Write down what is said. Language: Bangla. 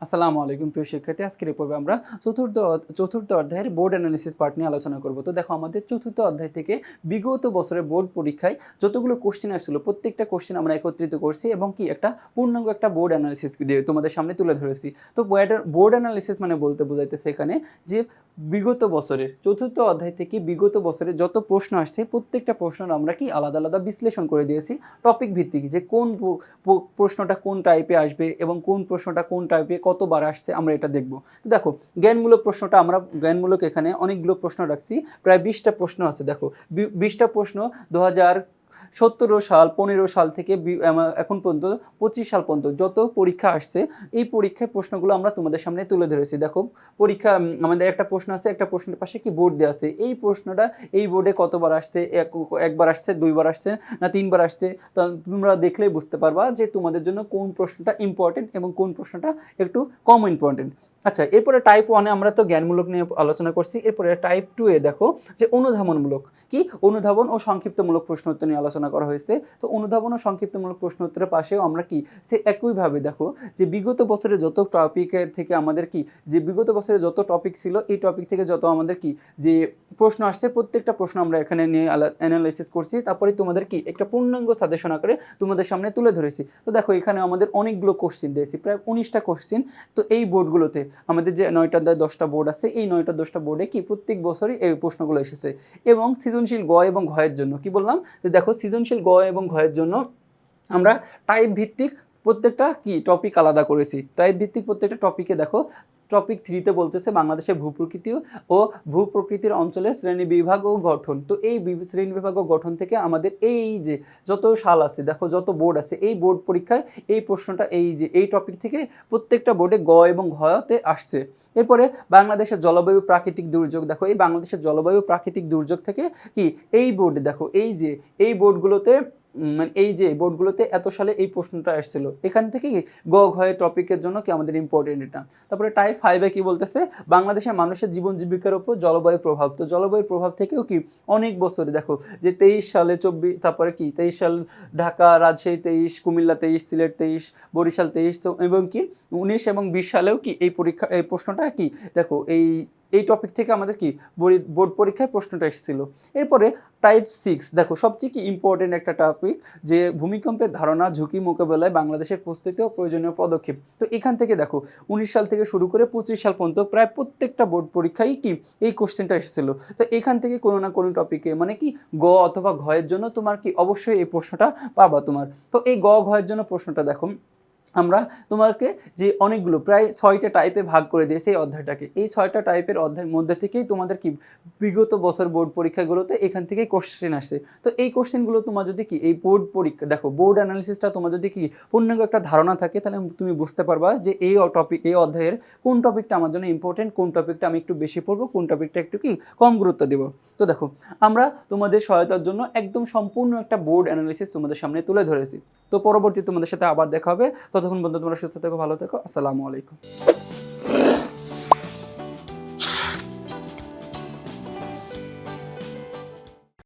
আসসালামু আলাইকুম প্রিয় শিক্ষার্থী। আজকের এই পর্বে আমরা চতুর্থ অধ্যায়ের বোর্ড অ্যানালিসিস পার্ট নিয়ে আলোচনা করব। তো দেখো, আমাদের চতুর্থ অধ্যায় থেকে বিগত বছরের বোর্ড পরীক্ষায় যতগুলো কোশ্চেন আসছিল প্রত্যেকটা কোশ্চেন আমরা একত্রিত করছি এবং কি একটা পূর্ণাঙ্গ একটা বোর্ড অ্যানালিসিস দিয়ে তোমাদের সামনে তুলে ধরেছি। তো বোর্ড অ্যানালিসিস মানে বলতে বোঝাইতেছে এখানে যে বিগত বছরের চতুর্থ অধ্যায় থেকে বিগত বছরে যত প্রশ্ন আসছে প্রত্যেকটা প্রশ্ন আমরা কি আলাদা আলাদা বিশ্লেষণ করে দিয়েছি টপিক ভিত্তিক, যে কোন প্রশ্নটা কোন টাইপে আসবে এবং কোন প্রশ্নটা কোন টাইপে কতবার আসছে আমরা এটা দেখব। তো দেখো, জ্ঞানমূলক প্রশ্নটা আমরা জ্ঞানমূলক এখানে অনেকগুলো প্রশ্ন রাখছি, প্রায় 20টা প্রশ্ন আছে। দেখো 20টা প্রশ্ন 2017 সাল 15 সাল থেকে এখন পর্যন্ত 25 সাল পর্যন্ত যত পরীক্ষা আসছে এই পরীক্ষায় প্রশ্নগুলো আমরা তোমাদের সামনে তুলে ধরেছি। দেখো পরীক্ষা আমাদের একটা প্রশ্ন আছে, একটা প্রশ্নের পাশে কি বোর্ড দেওয়া আছে, এই প্রশ্নটা এই বোর্ডে কতবার আসছে, একবার আসছে, দুইবার আসছে না তিনবার আসছে। তো তোমরা দেখলেই বুঝতে পারবা যে তোমাদের জন্য কোন প্রশ্নটা ইম্পর্টেন্ট এবং কোন প্রশ্নটা একটু কম ইম্পর্টেন্ট। আচ্ছা, এরপরে টাইপ 1-এ আমরা তো জ্ঞানমূলক নিয়ে আলোচনা করছি। এরপরে টাইপ 2-এ দেখো যে অনুধাবনমূলক অনুধাবন ও সংক্ষিপ্তমূলক প্রশ্ন উত্তর নিয়ে আলোচনা করা হয়েছে। তো অনুধাবন ও সংক্ষিপ্তমূলক প্রশ্ন উত্তরের পাশেও আমরা কি সে একইভাবে দেখো যে বিগত বছরে যত টপিকের থেকে আমাদের কি যে বিগত বছরে যত টপিক ছিল এই টপিক থেকে যত আমাদের কি যে প্রশ্ন আসছে প্রত্যেকটা প্রশ্ন আমরা এখানে নিয়ে অ্যানালাইসিস করছি। তারপরে তোমাদের কি একটা পূর্ণাঙ্গ সাজেশন আকারে তোমাদের সামনে তুলে ধরেছি। তো দেখো এখানে আমাদের অনেকগুলো কোশ্চেন দিয়েছি, প্রায় 19টা কোশ্চেন। তো এই বোর্ডগুলোতে আমাদের যে 9টা 10টা বোর্ড আছে, এই 9টা 10টা বোর্ডে কি প্রত্যেক বছরই এই প্রশ্নগুলো এসেছে। এবং সৃজনশীল গ এবং ঘয়ের জন্য কি বললাম যে দেখো সৃজনশীল গ এবং ঘয়ের জন্য আমরা টাইপ ভিত্তিক প্রত্যেকটা কি টপিক আলাদা করেছি। টাইপ ভিত্তিক প্রত্যেকটা টপিকে দেখো টপিক 3-তে বলতেছে বাংলাদেশের ভূপ্রকৃতি ও ভূপ্রকৃতির অঞ্চলের শ্রেণীবিভাগ ও গঠন। তো এই শ্রেণীবিভাগ ও গঠন থেকে আমাদের এই যে যত সাল আছে, দেখো যত বোর্ড আছে, এই বোর্ড পরীক্ষায় এই প্রশ্নটা এই যে এই টপিক থেকে প্রত্যেকটা বোর্ডে গ এবং ঘতে আসছে। এরপরে বাংলাদেশের জলবায়ু প্রাকৃতিক দুর্যোগ, দেখো এই বাংলাদেশের জলবায়ু প্রাকৃতিক দুর্যোগ থেকে কি এই বোর্ডে দেখো এই যে এই বোর্ডগুলোতে মানে এই যে বোর্ডগুলোতে এত সালে এই প্রশ্নটা এসেছিল, এখান থেকে কি গ ঘয়ের টপিকের জন্য কি আমাদের ইম্পর্টেন্ট এটা। তারপরে টাইপ 5-এ কি বলতেছে বাংলাদেশের মানুষের জীবন জীবিকার উপর জলবায়ু প্রভাব। তো জলবায়ুর প্রভাব থেকেও কি অনেক বছরে দেখো যে 23 সালে 24, তারপরে কি 23 সাল ঢাকা রাজশাহী 23, কুমিল্লা 23, সিলেট 23, বরিশাল 23, তো এবং কি 19 এবং 20 সালেও কি এই পরীক্ষা এই প্রশ্নটা কি দেখো এই টপিক থেকে আমাদের কি বোর্ড পরীক্ষায় প্রশ্নটা এসেছিল। এরপরে টাইপ 6 দেখো সবচেয়ে কি ইম্পর্টেন্ট একটা টপিক, যে ভূমিকম্পের ধারণা ঝুঁকি মোকাবেলায় বাংলাদেশের প্রস্তুতি ও প্রয়োজনীয় পদক্ষেপ। তো এখান থেকে দেখো 19 সাল থেকে শুরু করে 25 সাল পর্যন্ত প্রায় প্রত্যেকটা বোর্ড পরীক্ষায় কি এই কোশ্চেনটা এসেছিল। তো এখান থেকে কোনো না কোনো টপিকে মানে কি গ অথবা ঘয়ের জন্য তোমার কি অবশ্যই এই প্রশ্নটা পাবা তোমার। তো এই গ ঘয়ের জন্য প্রশ্নটা দেখো আমরা তোমাকে যে অনেকগুলো প্রায় 6টা টাইপে ভাগ করে দিয়েছি এই অধ্যায়টাকে। এই 6টা টাইপের অধ্যায়ের মধ্যে থেকেই তোমাদের কি বিগত বছর বোর্ড পরীক্ষাগুলোতে এখান থেকেই কোশ্চেন আসে। তো এই কোশ্চেনগুলো তোমার যদি কি এই বোর্ড পরীক্ষা দেখো বোর্ড অ্যানালিসিসটা তোমার যদি কি পূর্ণাঙ্গ একটা ধারণা থাকে, তাহলে তুমি বুঝতে পারবা যে এই টপিক এই অধ্যায়ের কোন টপিকটা আমার জন্য ইম্পর্টেন্ট, কোন টপিকটা আমি একটু বেশি পড়বো, কোন টপিকটা একটু কি কম গুরুত্ব দেবো। তো দেখো আমরা তোমাদের সহায়তার জন্য একদম সম্পূর্ণ একটা বোর্ড অ্যানালিসিস তোমাদের সামনে তুলে ধরেছি। তো পরবর্তী তোমাদের সাথে আবার দেখা হবে। ততক্ষণ পর্যন্ত তোমরা সুস্থ থেকো, ভালো থেকো। আসসালামু আলাইকুম।